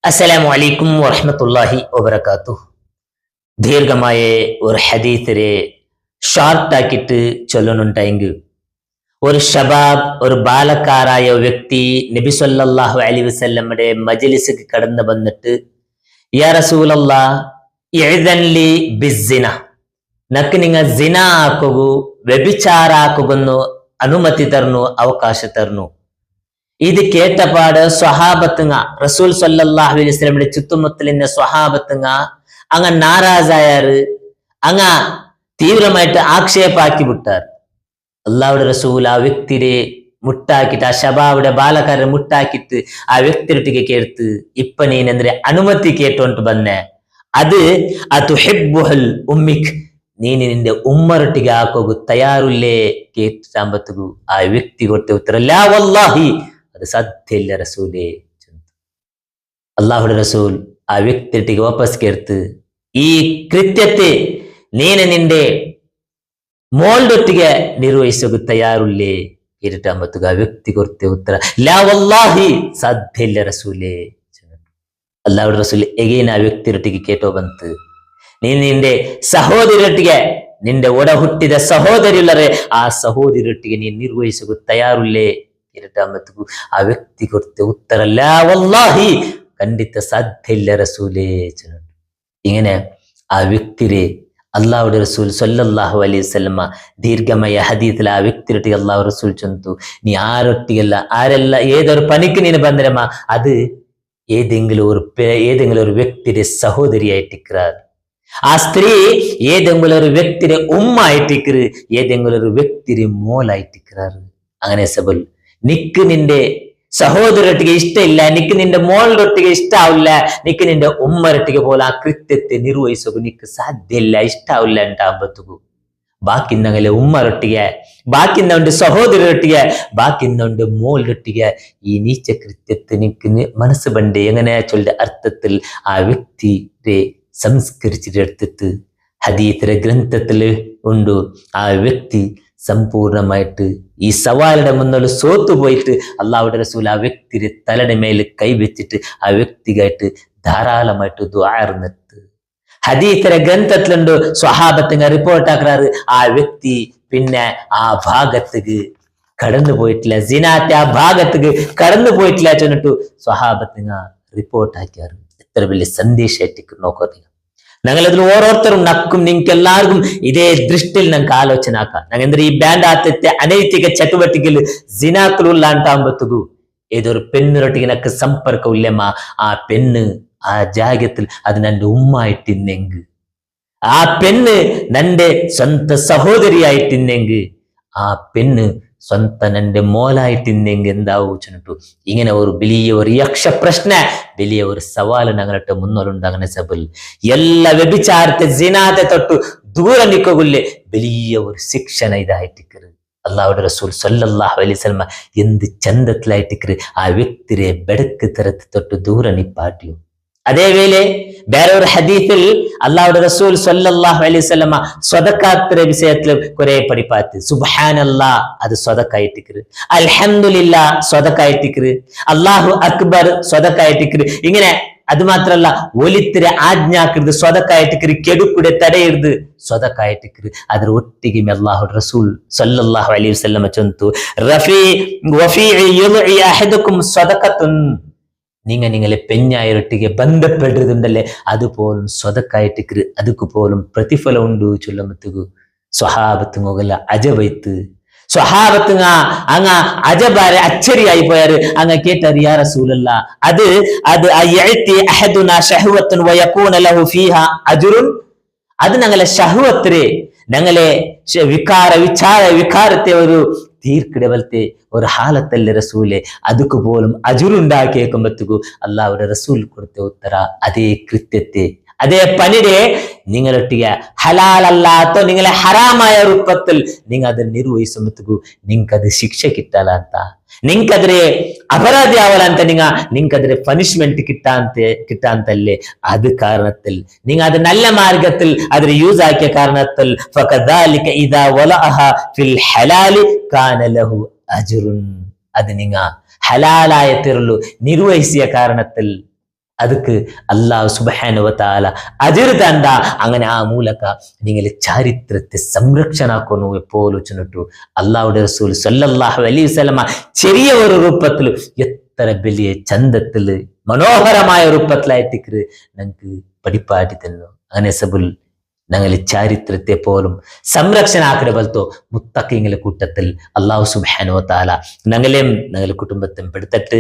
അസ്സലാമു അലൈക്കും വറഹ്മത്തുള്ളാഹി വബറകാതുഹു. ദീർഘമായ ഒരു ഹദീസിനെ ഷോർട്ടാക്കിയിട്ട് ചൊല്ലണുണ്ടെങ്കിൽ, ഒരു ഷബാബ്, ഒരു ബാലക്കാരായ വ്യക്തി നബി സല്ലല്ലാഹു അലൈഹി വസല്ലമയുടെ മജ്ലിസിൽ കടന്നു വന്നിട്ട്, യാ റസൂലല്ലാഹ് ഇഅ്ദൻ ലി ബിസ്സിന, നക്ക് നിങ്ങൾ സിന ആക്കുകു, വ്യഭിചാര ആക്കുമെന്നു അനുമതി തരുന്നു, അവകാശ തരുന്നു. ഇത് കേട്ടപാട് സ്വഹാബത്തുങ്ങ റസൂൽ സല്ലല്ലാഹു അലൈഹി വസല്ലമയുടെ ചുറ്റുമുത്തലിന്റെ സ്വഹാബത്തുങ്ങ അങ്ങ നാരാസായാറ്, അങ്ങ തീവ്രമായിട്ട് ആക്ഷേപാക്കി വിട്ടാർ. അള്ളാഹുടെ റസൂൽ ആ വ്യക്തിയെ മുട്ടാക്കിട്ട്, ആ ശബാവിടെ ബാലക്കാരനെ മുട്ടാക്കിട്ട് ആ വ്യക്തിയൊട്ടിಗೆ ಕೇಳ್ತು, ಇಪ್ಪ ನೀನಂದ್ರೆ ಅನುಮತಿ ಕೇಟೋಂಟು ಬನ್ನೆ, ಅದು ಅತುಹಿಬ್ಬುಲ್ ಉಮ್ಮಿಕ್, ನೀನು ನಿಂದೆ ಉಮ್ಮರೊಟ್ಟಿಗೆ ಹಾಕೋಗು ತಯಾರುಲ್ಲೇ ಕೇಟಾಂಬತ್ತುಗು. ಆ ವ್ಯಕ್ತಿ ಕೊಟ್ಟ ಉತ್ತರ, ಲಾ ವಲ್ಲಾಹಿ, അത് സാധ്യമില്ല റസൂലേ. അള്ളാഹുടെ റസൂൽ ആ വ്യക്തിയൊട്ടിಗೆ ವಾಪಸ್ ಕೇಳ್ತು, ಈ ಕೃತ್ಯತೆ ನೀನು ನಿಂದೆ മോൾഡൊട്ടിಗೆ ನಿರ್ವಹಿಸೋಗು ತಯಾರುಲ್ಲೇ ಕೇಟಾಂಬತ್ತುಗು. ಆ ವ್ಯಕ್ತಿ ಕೊಡ್ತೆ ಉತ್ತರ, ಲಾ ವಲ್ಲಾಹಿ, ಸಾಧ್ಯವಿಲ್ಲ റസൂലേ. അള്ളാഹുടെ റസൂൽ എഗൈൻ ആ വ്യക്തിയൊട്ടിಗೆ കേട്ടോ ಬಂತು, ನೀನು ನಿಂದೆ ಸಹೋದರಿಯೊಟ್ಟಿಗೆ, ನಿಂದೆ ಒಡ ಹುಟ್ಟಿದ ಸಹೋದರಿಯುಳ್ಳರೆ ಆ ಸಹೋದರಿಯೊಟ್ಟಿಗೆ ನೀನು ನಿರ್ವಹಿಸೋಗು ತಯಾರುಲ್ಲೇ ಕೇಟಾಂಬತ್ತುಗು. ಆ ವ್ಯಕ್ತಿ ಕೊಡ್ತೆ ഉത്തര, ലാ വല്ലാഹി, ಖಂಡಿತ സാധ്യമില്ല റസൂലേ. ഇങ്ങനെ ആ വ്യക്തിയെ അള്ളാഹുടെ റസൂൽ സല്ലല്ലാഹു അലൈഹി വസല്ലമ ദീർഘമായ ഹദീസിൽ ആ വ്യക്തിയൊട്ടിಗೆ അള്ളാഹു റസൂൽ ചൊന്തു, നീ ആരൊട്ടിಗಲ್ಲ, ആരല്ല, ഏതൊരു പണിക്ക് നീನು ಬಂದ್ರಮ್ಮ, അത് ഏതെങ്കിലും ഒരു വ്യക്തിയുടെ സഹോദരിയായിട്ടിരിക്കാർ. ആ സ്ത്രീ ഏതെങ്കിലും ഒരു വ്യക്തിയുടെ ഉമ്മ ആയിട്ടിരിക്കറ്, ഏതെങ്കിലും ഒരു വ്യക്തിയുടെ മോളായിട്ടിരിക്കാറ്. അങ്ങനെ സബൽ നിക്ക് നിന്റെ സഹോദരൊട്ടിಗೆ ഇഷ്ട ಇಲ್ಲ, നിക്ക് നിന്റെ മോളൊട്ടിಗೆ ഇഷ്ട ആവില്ല, നിക്ക് നിന്റെ ഉമ്മരൊട്ടിಗೆ പോലെ ആ കൃത്യത്തെ ನಿರ್ವಹಿಸೋಕು ನಿಕ್ ಸಾಧ್ಯ ಇಲ್ಲ, ಇಷ್ಟ ಆವಿಲ್ಲ ಅಂತ ಅಂಬತ್ತುಗು. ബാക്കിന്നങ്ങനെ ഉമ്മരൊട്ടിಗೆ, ബാക്കിന്നുണ്ട് സഹോദരൊട്ടിಗೆ, ബാക്കിന്നുണ്ട് മോളൊട്ടിಗೆ ഈ നീച്ച കൃത്യത്തെ നിക്ക് മനസ്സ് ബണ്ട് എങ്ങനെയാ ചൊല്ലിയ അർത്ഥത്തിൽ ആ വ്യക്തിയെ സംസ്കരിച്ചിട്ടെടുത്തിട്ട് ഹദീസിലെ ഗ്രന്ഥത്തിൽ ഉണ്ട്. ആ വ്യക്തി സമ്പൂർണമായിട്ട് ഈ സവാലിന്റെ മുന്നിൽ സോത്തു പോയിട്ട് അള്ളാഹുടെ റസൂൽ ആ വ്യക്തിയുടെ തലയുടെ മേൽ കൈവച്ചിട്ട് ആ വ്യക്തിയായിട്ട് ധാരാളമായിട്ട് ദുആ ഇരുന്നിട്ട് ഹദീസിലെ ഗ്രന്ഥത്തിലുണ്ട്. സ്വഹാബത്തിങ്ങ റിപ്പോർട്ട് ആക്കാറ്, ആ വ്യക്തി പിന്നെ ആ ഭാഗത്തേക്ക് കടന്നു പോയിട്ടില്ല, സിനാത്തെ ആ ഭാഗത്തേക്ക് കടന്നു പോയിട്ടില്ല ചൊന്നിട്ടു സ്വഹാബത്തിങ്ങ റിപ്പോർട്ട് ആക്കിയാറ്. എത്ര വലിയ സന്ദേശമായിട്ട് നോക്കുക. ഞങ്ങളതിൽ ഓരോരുത്തരും നക്കും, നിങ്ങൾക്ക് എല്ലാവർക്കും ഇതേ ദൃഷ്ടിയിൽ ഞങ്ങൾക്ക് ആലോചന ആക്കാം. ഞങ്ങൾ ഈ ബാൻഡ് ആദ്യത്തെ അനൈതിക ചട്ടുവട്ടിക്കല് ജിനാക്കളുള്ള ಅಂತಾಂಬತ್ತುಗು ഏതൊരു പെണ്ണിനൊട്ടിಗೆ നക്ക് സമ്പർക്കമില്ലമ്മ, ആ പെണ്ണ് ആ ജാഗത്തിൽ അത് നന്റെ ഉമ്മായിട്ടിന്നെങ്ക്, ആ പെണ്ണ് നന്റെ സ്വന്ത സഹോദരിയായിട്ടിന്നെങ്ക്, ആ പെണ്ണ് സ്വന്ത നന്റെ മോലായിട്ടിന്നെങ്ക് എന്താവൂ ചൊന്നിട്ടു. ഇങ്ങനെ ഒരു വലിയ ഒരു യക്ഷ പ്രശ്ന, വലിയ ഒരു സവാല് ഞങ്ങളുടെ മുന്നിലുണ്ട്. അങ്ങനെ സബൽ എല്ലാ വ്യഭിചാരത്തെ ജിനാത്തെ തൊട്ട് ദൂരെ നിൽക്കുകൊള്ളേ വലിയ ഒരു ശിക്ഷണ ഇതായിട്ടിക്കറ്. അള്ളാഹുടെ റസൂൽ സല്ലല്ലാഹു അലൈഹി വസല്ലമ എന്ത് ചന്തത്തിലായിട്ടിക്കറ് ആ വ്യക്തിയെ ബെടക്ക് തരത്ത് തൊട്ട് ദൂരെ നിപ്പാട്ടിയോ. അതേവേളെ വേറെ ഒരു ഹദീസിൽ അള്ളാഹുടെ റസൂൽ സല്ലല്ലാഹു അലൈഹി വസല്ലമ സ്വതക്കാത്തിന്റെ വിഷയത്തിൽ കുറെ പഠിപ്പാത്ത്. സുബ്ഹാനല്ലാഹ്, അത് സ്വതക്കായിട്ടിക്കറ്. അൽഹംദുലില്ലാഹ്, സ്വതക്കായിട്ടിക്കറ്. അല്ലാഹു അക്ബർ, സ്വതക്കായിട്ടിക്കറ്. ഇങ്ങനെ അത് മാത്രല്ല, ഒലിത്തിരെ ആജ്ഞാക്കരുത്, സ്വതക്കായിട്ടിക്കറ്. കെടുക്കുടെ തടയരുത്, സ്വതക്കായിട്ടിക്കറ്. അതിൽ ഒട്ടിಗೆ അല്ലാഹുടെ റസൂൽ സല്ലല്ലാഹു അലൈഹി വസല്ലമ ചൊന്തു, വഫീഇ യുദ്ഇ അഹദുക്കും സ്വതഖത്തുൻ, നിങ്ങളെ പെഞ്ഞായൊട്ടിಗೆ ബന്ധപ്പെടുന്നുണ്ടല്ലേ, അതുപോലും സ്വതക്കായിട്ടിക്കറ്. അതുക്ക് പോലും പ്രതിഫലം ഉണ്ട് ചൊല്ലമത്തുകു. സ്വഹാബത്തുങ്ങല്ല അജബൈത്ത്. സ്വഹാബത്തുങ്ങ അങ്ങ അജബാരെ അച്ചരിയായി പോയാറ്. അങ്ങ കേട്ടാറ്, യാ റസൂലല്ലാഹ്, അത് അഹദുനാ ശഹവത്തുൻ വയകൂന ലഹു ഫീഹാ അജ്റുൻ, അത് ഞങ്ങളെ ശഹവത്തിരെ, ഞങ്ങളെ വികാരത്തെ ഒരു തീർക്കിടവലത്തെ ഒരു ഹാലത്തല്ലേ റസൂലെ, അതുക്ക് പോലും അജുറുണ്ടാക്കിയേക്കുമ്പത്തുകു അള്ളാഹുടെ റസൂൽ കൊടുത്ത ഉത്തര, അതേ കൃത്യത്തെ, അതേ പനിരെ നിങ്ങളൊട്ടിಗೆ ഹലാലല്ലാത്ത, നിങ്ങളെ ഹറാമായ രൂപത്തിൽ നിങ്ങൾ അത് ನಿರ್ವಹಿಸುമ്പത്തുകു നിങ്ങൾക്കത് ശിക്ഷ കിട്ടാല ಅಂತ, നിങ്ങൾക്കതിരെ അപരാധി ആവലಂತ, നിങ്ങൾക്കതിരെ പനിഷ്മെന്റ് കിട്ടാന്തല്ലേ. അത് കാരണത്തിൽ നിങ്ങൾ അത് നല്ല മാർഗത്തിൽ അതിനെ യൂസ് ആക്കിയ കാരണത്തിൽ ഫകദാലിക ഇദാ വലഅഹ ഫിൽ ഹലാലി കാന ലഹു അജ്റുൻ, അത് നിങ്ങൾ ഹലാലായ തിരലു നിർവഹിಸಿയ കാരണത്തിൽ ಅದಕ್ಕೆ അല്ലാഹു സുബ്ഹാനഹു വ തആല അജിർ തണ്ട അങ്ങനെ ആ മൂലക നിങ്ങൾ ചാരിത്രത്തെ സംരക്ഷണാക്കുന്നു എപ്പോഴും ചെന്നിട്ടു അല്ലാഹുവിന്റെ റസൂൽ സല്ലല്ലാഹു അലൈഹി വസല്ലമ ചെറിയ ഒരു രൂപത്തിൽ എത്ര വലിയ ചന്തത്തിൽ മനോഹരമായ രൂപത്തിലായിട്ട് ഞങ്ങൾക്ക് പഠിപ്പാട്ടി തന്നു അങ്ങനെ സബുൽ ഞങ്ങൾ ചാരിത്രത്തെ പോലും സംരക്ഷണ ആക്കിയ പോലത്തോ മുത്തക്കിങ്ങളെ കൂട്ടത്തിൽ അല്ലാഹു സുബ്ഹാനഹു വ തആല ഞങ്ങളെയും ഞങ്ങളുടെ കുടുംബത്തെയും പെടുത്തട്ടെ.